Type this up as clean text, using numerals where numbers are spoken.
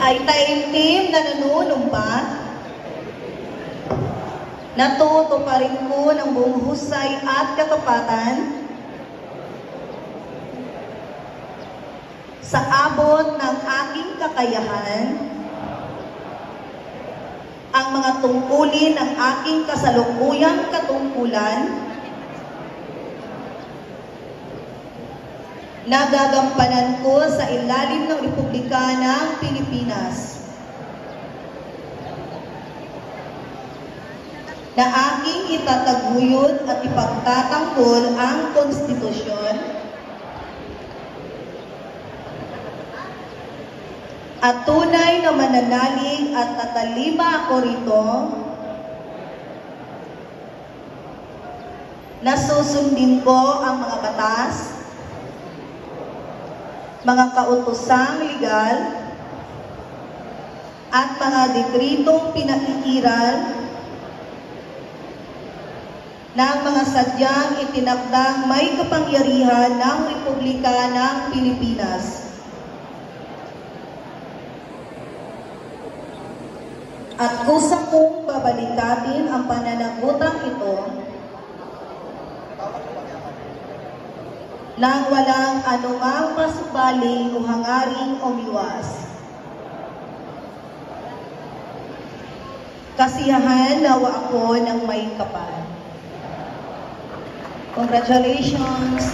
ay taimtim na nanunumpa, natutuparin ko ng buong husay at katapatan sa abot ng aking kakayahan ang mga tungkulin ng aking kasalukuyang katungkulan na gagampanan ko sa ilalim ng Republika ng Pilipinas, na aking itataguyod at ipagtatanggol ang konstitusyon at tunay na mananalig at tatalima ako rito na susundin ko ang mga batas, mga kautosang legal at mga dekretong pinaiiral ng mga sadyang itinakdang may kapangyarihan ng Republika ng Pilipinas. At kusang kong babalikatin ang pananagutang ito nang walang anumang pasubali o hangaring umiwas. Kasiyahan nawa ako ng may kapal. Congratulations!